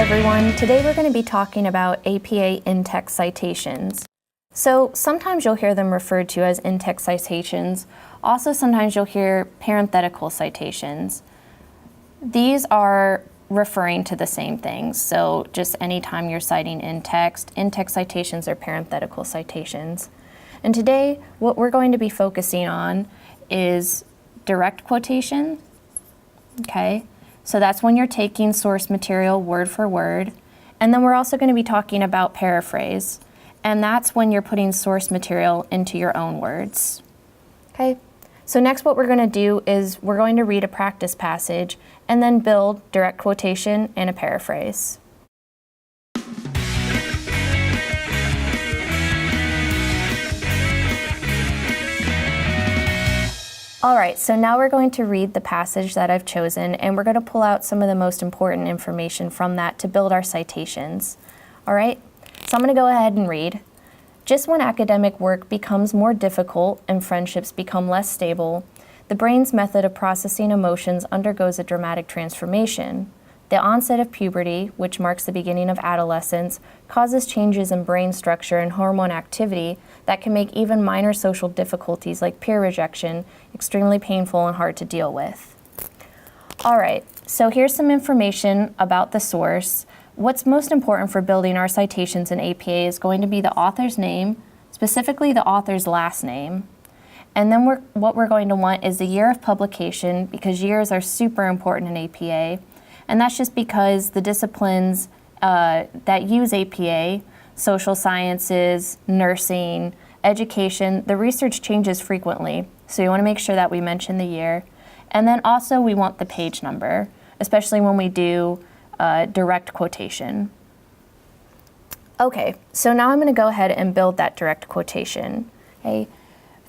everyone. Today we're going to be talking about APA in-text citations. So sometimes you'll hear them referred to as in-text citations. Also sometimes you'll hear parenthetical citations. These are referring to the same things. So just anytime you're citing in-text citations are parenthetical citations. And today what we're going to be focusing on is direct quotation. Okay. So that's when you're taking source material word for word. And then we're also going to be talking about paraphrase. And that's when you're putting source material into your own words. Okay, so next what we're going to do is we're going to read a practice passage and then build direct quotation and a paraphrase. All right, so now we're going to read the passage that I've chosen, and we're going to pull out some of the most important information from that to build our citations. All right, so I'm going to go ahead and read. Just when academic work becomes more difficult and friendships become less stable, the brain's method of processing emotions undergoes a dramatic transformation. The onset of puberty, which marks the beginning of adolescence, causes changes in brain structure and hormone activity that can make even minor social difficulties like peer rejection extremely painful and hard to deal with. All right, so here's some information about the source. What's most important for building our citations in APA is going to be the author's name, specifically the author's last name. And then what we're going to want is the year of publication, because years are super important in APA. And that's just because the disciplines that use APA, social sciences, nursing, education, the research changes frequently. So you want to make sure that we mention the year. And then also we want the page number, especially when we do direct quotation. Okay, so now I'm going to go ahead and build that direct quotation. Okay.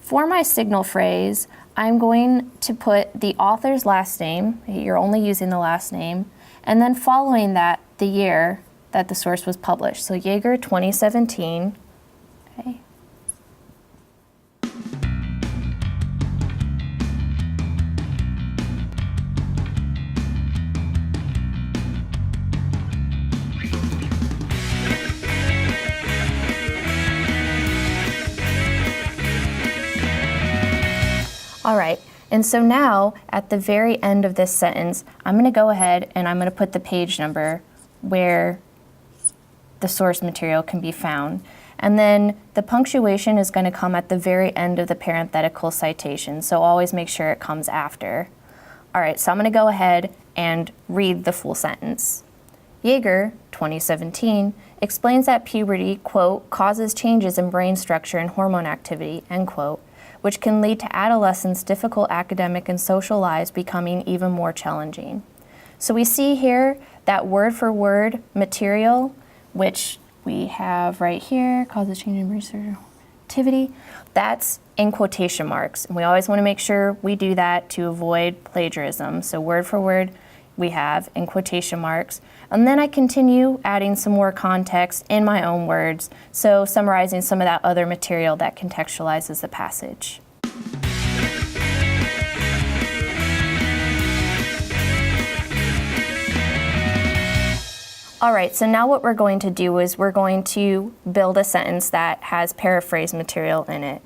For my signal phrase, I'm going to put the author's last name, you're only using the last name, and then following that, the year that the source was published. So Jaeger 2017, okay. All right, and so now at the very end of this sentence, I'm going to go ahead and I'm going to put the page number where the source material can be found. And then the punctuation is going to come at the very end of the parenthetical citation, so always make sure it comes after. All right, so I'm going to go ahead and read the full sentence. Jaeger, 2017, explains that puberty, quote, causes changes in brain structure and hormone activity, end quote, which can lead to adolescents' difficult academic and social lives becoming even more challenging. So we see here that word for word material, which we have right here, causes change in brain activity, that's in quotation marks. And we always want to make sure we do that to avoid plagiarism. So word for word, we have in quotation marks. And then I continue adding some more context in my own words, so summarizing some of that other material that contextualizes the passage. All right, so now what we're going to do is we're going to build a sentence that has paraphrase material in it.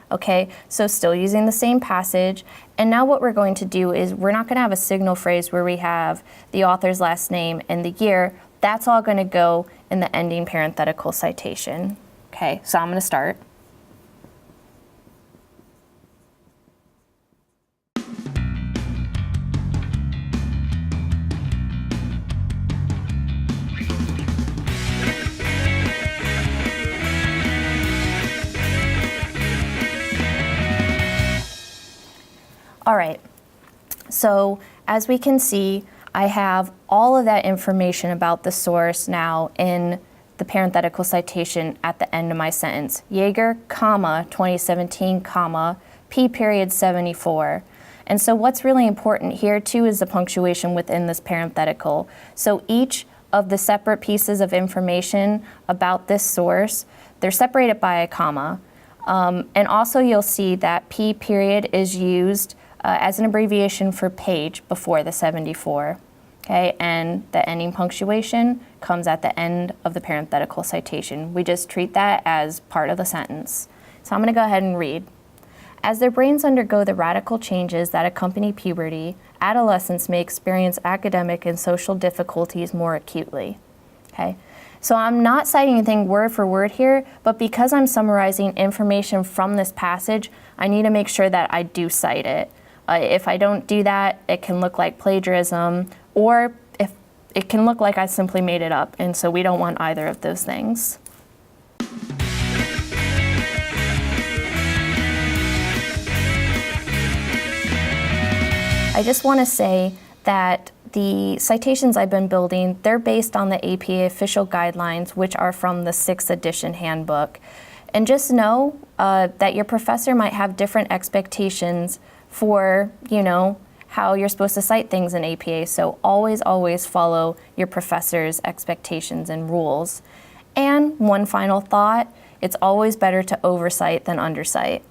Okay, so still using the same passage. And now what we're going to do is we're not going to have a signal phrase where we have the author's last name and the year. That's all going to go in the ending parenthetical citation. Okay, so I'm going to start. All right, so as we can see, I have all of that information about the source now in the parenthetical citation at the end of my sentence. Jaeger, comma, 2017, comma, P period 74. And so what's really important here too is the punctuation within this parenthetical. So each of the separate pieces of information about this source, they're separated by a comma. And also you'll see that P period is used as an abbreviation for page before the 74, okay? And the ending punctuation comes at the end of the parenthetical citation. We just treat that as part of the sentence. So I'm going to go ahead and read. As their brains undergo the radical changes that accompany puberty, adolescents may experience academic and social difficulties more acutely. Okay? So I'm not citing anything word for word here, but because I'm summarizing information from this passage, I need to make sure that I do cite it. If I don't do that, it can look like plagiarism, or if it can look like I simply made it up, and so we don't want either of those things. I just want to say that the citations I've been building, they're based on the APA official guidelines, which are from the 6th edition handbook. And just know that your professor might have different expectations for, how you're supposed to cite things in APA. So always follow your professor's expectations and rules. And one final thought, it's always better to oversight than undercite.